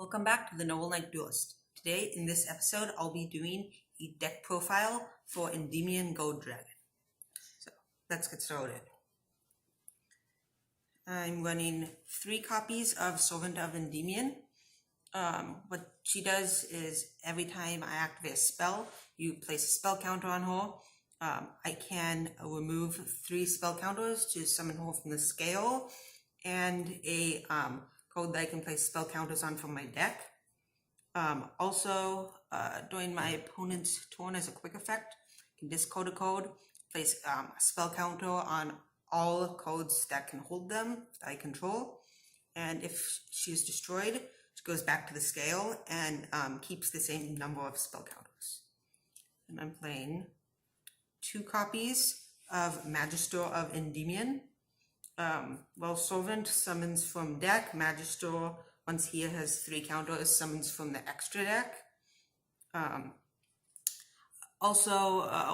Welcome back to the NobleKnightDuelist. Today, in this episode, I'll be doing a deck profile for Endymion Gaurdragon. So, let's get started. I'm running 3 copies of Servant of Endymion. What she does is every time I activate a spell, you place a spell counter on her. I can remove 3 spell counters to summon her from the scale, and a code that I can place spell counters on from my deck. Also, during my opponent's turn as a quick effect, I can discard a code, place a spell counter on all codes that can hold them, that I control, and if she is destroyed, she goes back to the scale and keeps the same number of spell counters. And I'm playing 2 copies of Magister of Endymion. Well, Servant summons from deck. Magister, once he has 3 counters, summons from the extra deck.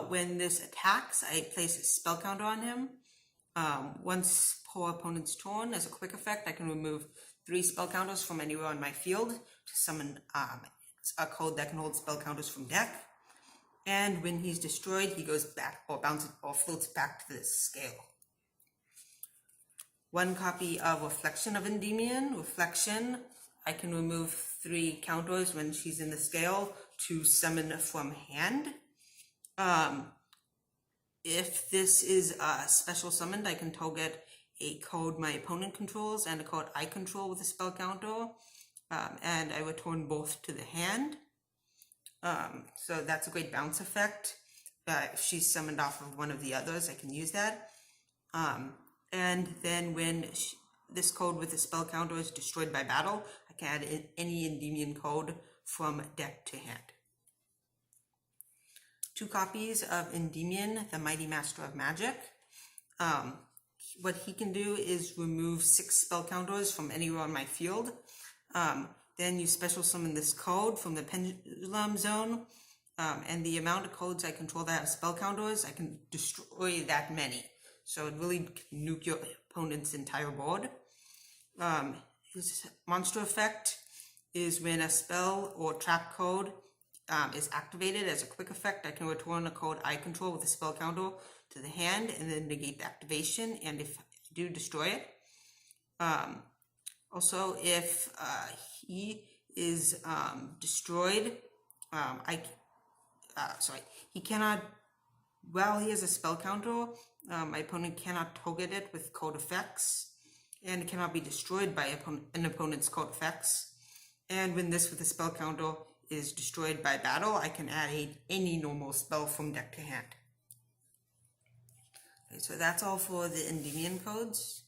When this attacks, I place a spell counter on him. Once per opponent's turn, as a quick effect, I can remove 3 spell counters from anywhere on my field to summon a code that can hold spell counters from deck. And when he's destroyed, he goes back or bounces or floats back to the scale. 1 copy of Reflection of Endymion. Reflection, I can remove 3 counters when she's in the scale to summon from hand. If this is special summoned, I can target a code my opponent controls and a code I control with a spell counter, and I return both to the hand. So that's a great bounce effect. If she's summoned off of one of the others, I can use that. And then when this code with the spell counter is destroyed by battle, I can add any Endymion code from deck to hand. 2 copies of Endymion, the Mighty Master of Magic. What he can do is remove 6 spell counters from anywhere on my field. Then you special summon this code from the Pendulum Zone, and the amount of codes I control that have spell counters, I can destroy that many. So it really can nuke your opponent's entire board. His monster effect is when a spell or trap code is activated as a quick effect, I can return a code I control with a spell counter to the hand and then negate the activation, and if I do, destroy it. Also, if he is destroyed, he cannot, while he has a spell counter, my opponent cannot target it with code effects, and it cannot be destroyed by an opponent's code effects. And when this with a spell counter is destroyed by battle, I can add any normal spell from deck to hand. Okay, so that's all for the Endymion codes.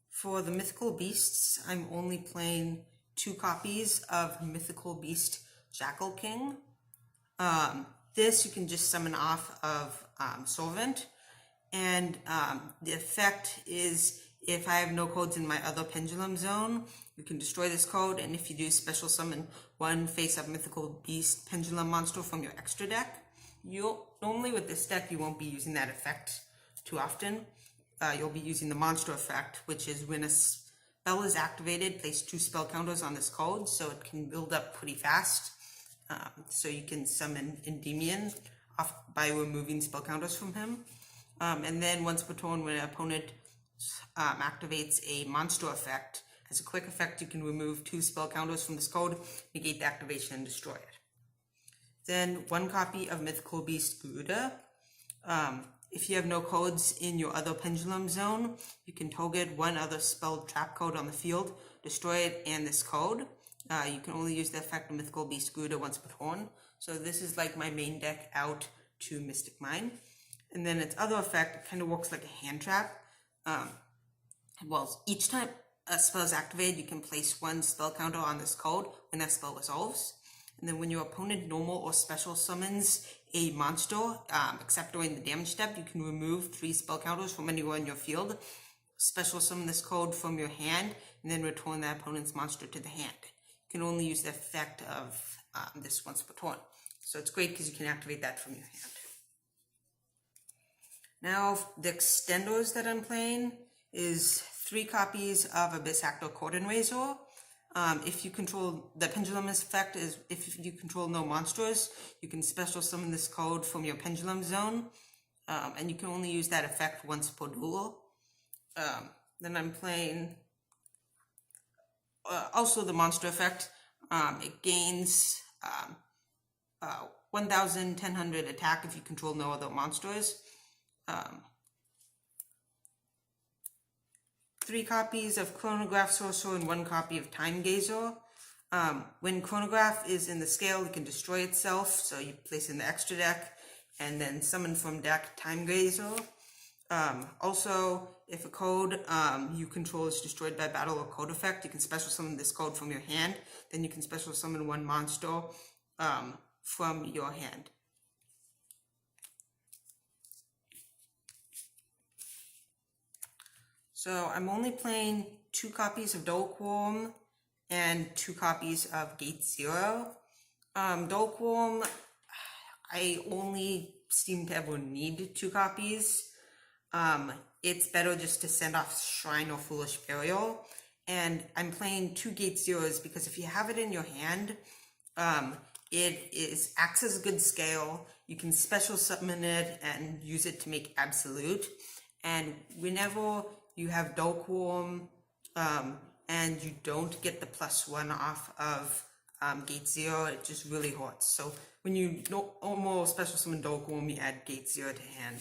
For the Mythical Beasts, I'm only playing 2 copies of Mythical Beast Jackal King. This you can just summon off of Servant, and the effect is if I have no codes in my other Pendulum Zone, you can destroy this code, and if you do special summon 1 face-up Mythical Beast Pendulum monster from your extra deck, normally with this deck you won't be using that effect too often. You'll be using the monster effect, which is when a spell is activated, place 2 spell counters on this code, so it can build up pretty fast. So you can summon Endymion off by removing spell counters from him. And then once per turn, when an opponent activates a monster effect, as a quick effect, you can remove 2 spell counters from this code, negate the activation, and destroy it. Then 1 copy of Mythical Beast Gaurdragon. If you have no codes in your other Pendulum Zone, you can target 1 other spell trap code on the field, destroy it, and this code. You can only use the effect of Mythical Beast Gaurdragon once per turn. So this is like my main deck out to Mystic Mine. And then its other effect kind of works like a hand trap. Each time a spell is activated, you can place 1 spell counter on this code when that spell resolves. And then when your opponent normal or special summons a monster, except during the damage step, you can remove 3 spell counters from anywhere in your field, special summon this code from your hand, and then return that opponent's monster to the hand. You can only use the effect of this once per turn. So it's great because you can activate that from your hand. Now, the extenders that I'm playing is 3 copies of Abyss Actor Cordon Razor. If you control the pendulum effect is if you control no monsters, you can special summon this code from your pendulum zone, and you can only use that effect once per duel. Then I'm playing also the monster effect. It gains 1,1000 attack if you control no other monsters. 3 copies of Chronograph Sorcerer and 1 copy of Time Gazer. When Chronograph is in the scale, it can destroy itself, so you place it in the extra deck, and then summon from deck Time Gazer. Also, if a code you control is destroyed by battle or code effect, you can special summon this code from your hand. Then you can special summon 1 monster from your hand. So I'm only playing 2 copies of Dolkworm and 2 copies of Gate Zero. Dolkworm, I only seem to ever need 2 copies. It's better just to send off Shrine or Foolish Burial. And I'm playing 2 Gate Zeros because if you have it in your hand, it acts as a good scale. You can special summon it and use it to make Absolute. And whenever you have Dolkworm, and you don't get the +1 off of Gate Zero, it just really hurts. So when you almost special summon Dolkworm, you add Gate Zero to hand.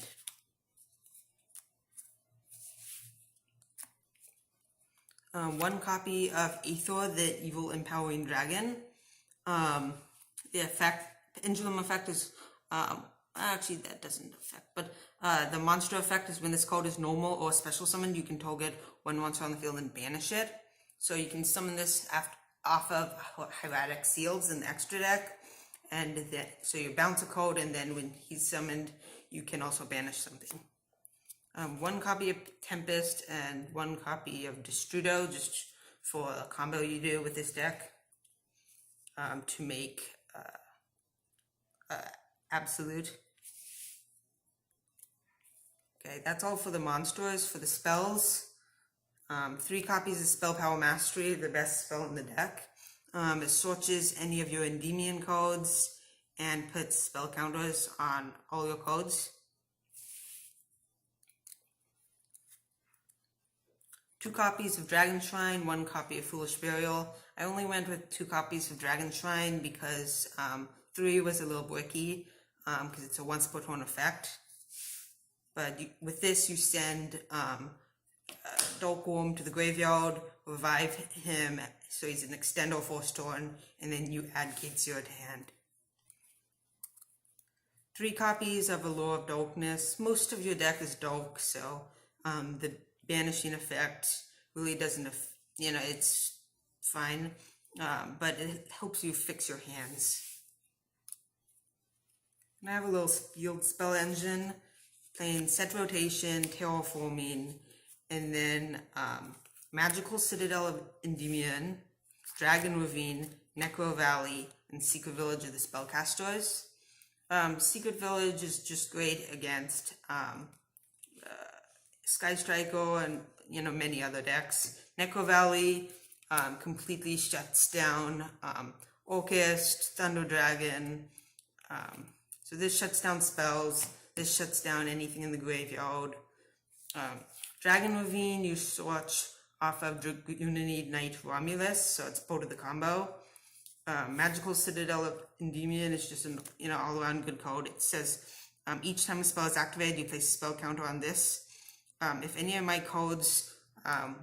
One copy of Aethor, the Evil Empowering Dragon. The pendulum effect is, actually that doesn't affect, but the monster effect is when this code is normal or special summoned, you can target 1 monster on the field and banish it. So you can summon this off of Hieratic Seals in the extra deck, and then, so you bounce a code, and then when he's summoned, you can also banish something. 1 copy of Tempest and 1 copy of Destrudo, just for a combo you do with this deck, to make Absolute. Okay, that's all for the monsters. For the spells, 3 copies of Spell Power Mastery, the best spell in the deck. It searches any of your Endymion codes and puts spell counters on all your codes. 2 copies of Dragon Shrine, 1 copy of Foolish Burial. I only went with 2 copies of Dragon Shrine because 3 was a little bricky, because it's a once per turn effect. But with this, you send Dolkworm to the graveyard, revive him so he's an extendo for turn, and then you add Gate Zero to hand. 3 copies of Allure of Darkness. Most of your deck is dark, so the banishing effect really doesn't, it's fine, but it helps you fix your hands. And I have a little field spell engine, playing Set Rotation, Terraforming, and then Magical Citadel of Endymion, Dragon Ravine, Necro Valley, and Secret Village of the Spellcasters. Secret Village is just great against Sky Striker and many other decks. Necro Valley completely shuts down Orchest, Thunder Dragon. So this shuts down spells. This shuts down anything in the graveyard. Dragon Ravine, you search off of Dragoonid Knight Romulus, so it's part of the combo. Magical Citadel of Endymion is just an all-around good code. It says each time a spell is activated, you place a spell counter on this. If any of my codes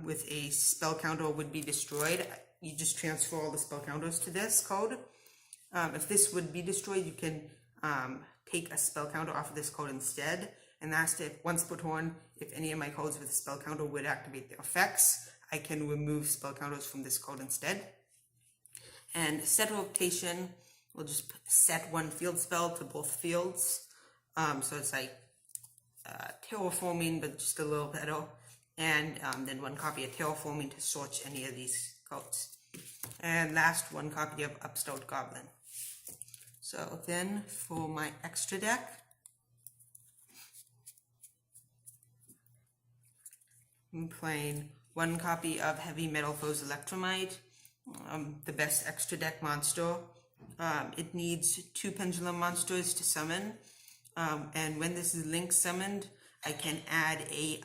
with a spell counter would be destroyed, you just transfer all the spell counters to this code. If this would be destroyed, you can take a spell counter off of this code instead, and that's it. Once per turn, if any of my codes with a spell counter would activate their effects, I can remove spell counters from this code instead. And Set Rotation will just set 1 field spell to both fields, so it's like Terraforming, but just a little better, and then 1 copy of Terraforming to search any of these codes. And last, 1 copy of Upstart Goblin. So then for my extra deck, I'm playing 1 copy of Heavy Metal Foes Electromite, the best extra deck monster. It needs 2 pendulum monsters to summon, and when this is link summoned, I can add a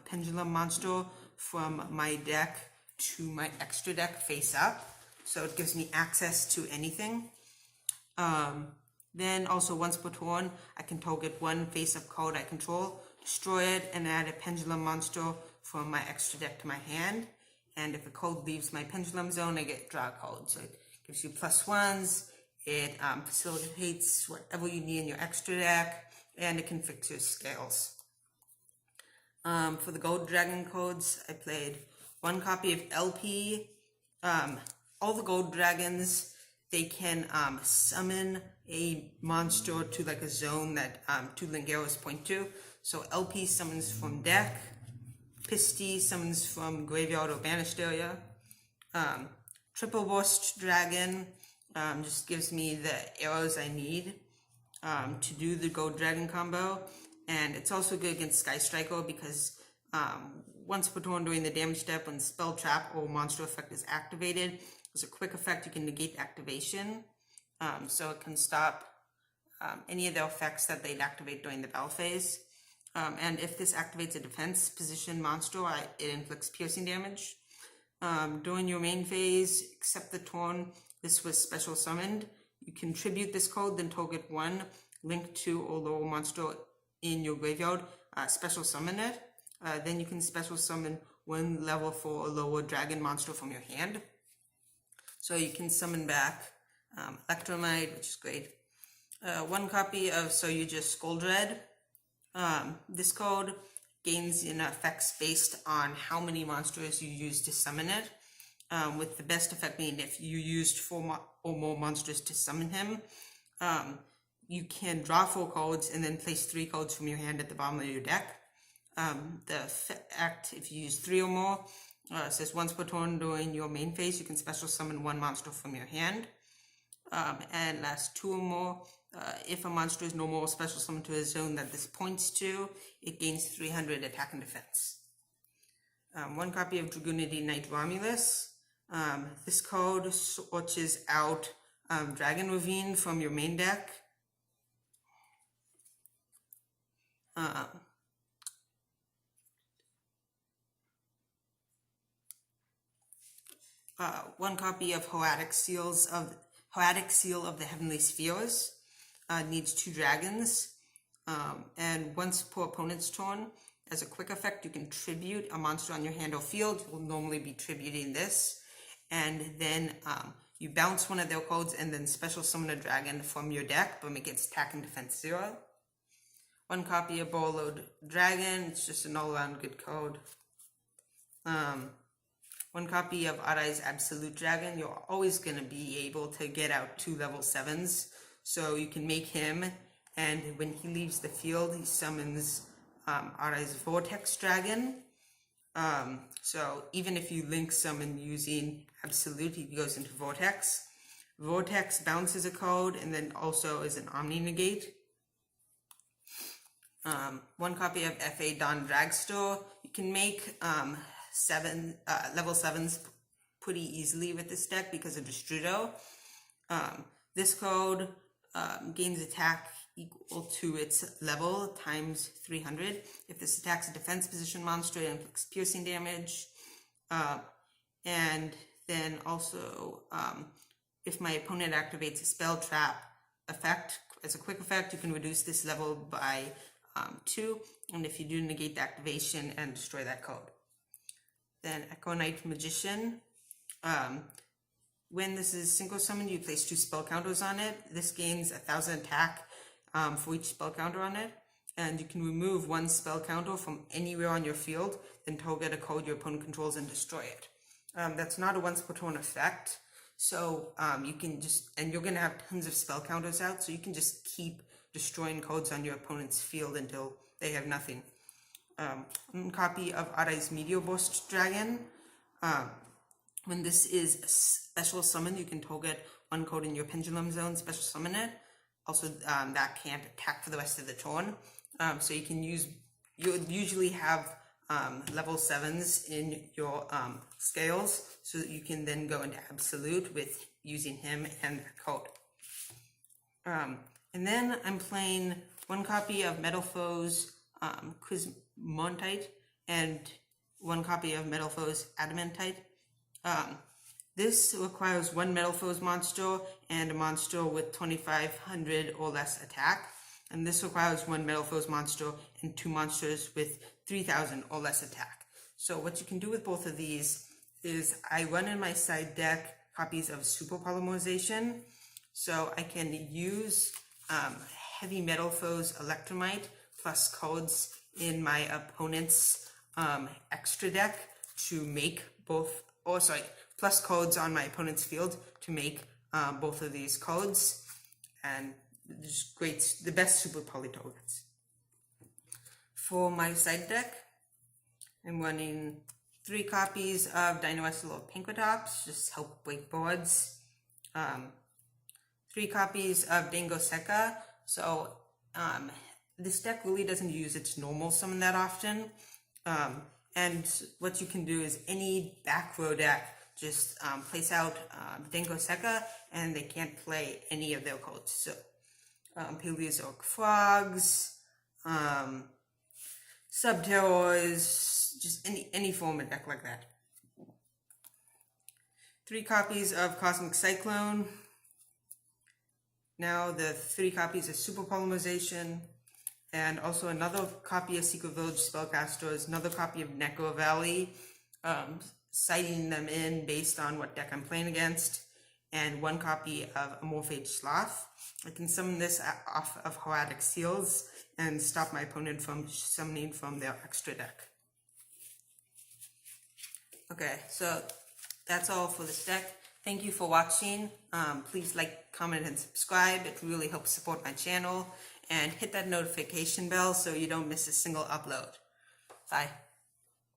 pendulum monster from my deck to my extra deck face up, so it gives me access to anything. Then also once per turn, I can target 1 face-up card I control, destroy it, and add a pendulum monster from my extra deck to my hand. And if a card leaves my pendulum zone, I get draw a card. So it gives you +1s, it facilitates whatever you need in your extra deck, and it can fix your scales. For the Guardragon codes, I played 1 copy of LP. All the Guardragons, they can summon a monster to like a zone that 2 link arrows point to. So LP summons from deck, Pisty summons from graveyard or banished area. Triple Burst Dragon just gives me the arrows I need to do the Guardragon combo. And it's also good against Sky Striker because once per turn during the damage step, when spell trap or monster effect is activated, as a quick effect, you can negate activation. So it can stop any of the effects that they'd activate during the battle phase. And if this activates a defense position monster, it inflicts piercing damage. During your main phase, except the turn this was special summoned, you can tribute this code, then target 1 link to or lower monster in your graveyard, special summon it. Then you can special summon 1 level 4 or lower dragon monster from your hand. So you can summon back Electromite, which is great. 1 copy of So You Just Scoldred. This code gains effects based on how many monsters you use to summon it, with the best effect being if you used 4 or more monsters to summon him. You can draw 4 cards and then place 3 cards from your hand at the bottom of your deck. The effect, if you use 3 or more, says once per turn during your main phase, you can special summon 1 monster from your hand. And last 2 or more, if a monster is normal or special summoned to a zone that this points to, it gains 300 attack and defense. 1 copy of Dragoonity Knight Romulus. This card searches out Dragon Ravine from your main deck. 1 copy of Hoatic Seal of the Heavenly Spheres. Needs 2 dragons. And once per opponent's turn, as a quick effect, you can tribute a monster on your hand or field. You'll normally be tributing this. And then you bounce 1 of their cards and then special summon a dragon from your deck, but make its attack and defense 0. 1 copy of Borrowed Dragon. It's just an all-around good code. 1 copy of Arai's Absolute Dragon. You're always going to be able to get out 2 level 7s. So you can make him, and when he leaves the field, he summons Arai's Vortex Dragon. So even if you link summon using Absolute, he goes into Vortex. Vortex bounces a code and then also is an Omni Negate. 1 copy of F.A. Dawn Dragstore. You can make level 7s pretty easily with this deck because of Destrudo. This code gains attack equal to its level times 300. If this attacks a defense position monster, it inflicts piercing damage. And then also, if my opponent activates a spell trap effect, as a quick effect, you can reduce this level by 2. And if you do, negate the activation and destroy that code. Then Echo Knight Magician. When this is single summoned, you place 2 spell counters on it. This gains 1,000 attack for each spell counter on it. And you can remove 1 spell counter from anywhere on your field, then target a card your opponent controls and destroy it. That's not a once per turn effect. So you can just, and you're going to have tons of spell counters out, so you can just keep destroying cards on your opponent's field until they have nothing. 1 copy of Arai's Meteor Burst Dragon. When this is a special summon, you can target 1 card in your pendulum zone, special summon it. Also, that can't attack for the rest of the turn. So you can you'll usually have level 7s in your scales, so that you can then go into absolute with using him and the code. And then I'm playing 1 copy of Metal Foes Quizmontite and 1 copy of Metal Foes Adamantite. This requires 1 Metal Foes monster and a monster with 2,500 or less attack. And this requires 1 Metal Foes monster and 2 monsters with 3,000 or less attack. So what you can do with both of these is I run in my side deck copies of Super Polymerization. So I can use Heavy Metal Foes Electromite plus codes in my opponent's extra deck to make both, plus codes on my opponent's field to make both of these codes. And just great, the best Super Poly tokens. For my side deck, I'm running 3 copies of Dino Wrestler Pinkertops, just help break boards. 3 copies of Dango Sekka. So this deck really doesn't use its normal summon that often. And what you can do is any back row deck, just place out Dango Sekka and they can't play any of their codes. So Paleozoic Frogs, Subterrors, just any form of deck like that. 3 copies of Cosmic Cyclone. Now the 3 copies of Super Polymerization, and also another copy of Secret Village Spellcasters, another copy of Necro Valley, citing them in based on what deck I'm playing against, and 1 copy of Amorphage Sloth. I can summon this off of Heraldic Seals and stop my opponent from summoning from their extra deck. Okay, so that's all for this deck. Thank you for watching. Please like, comment, and subscribe. It really helps support my channel. And hit that notification bell so you don't miss a single upload. Bye.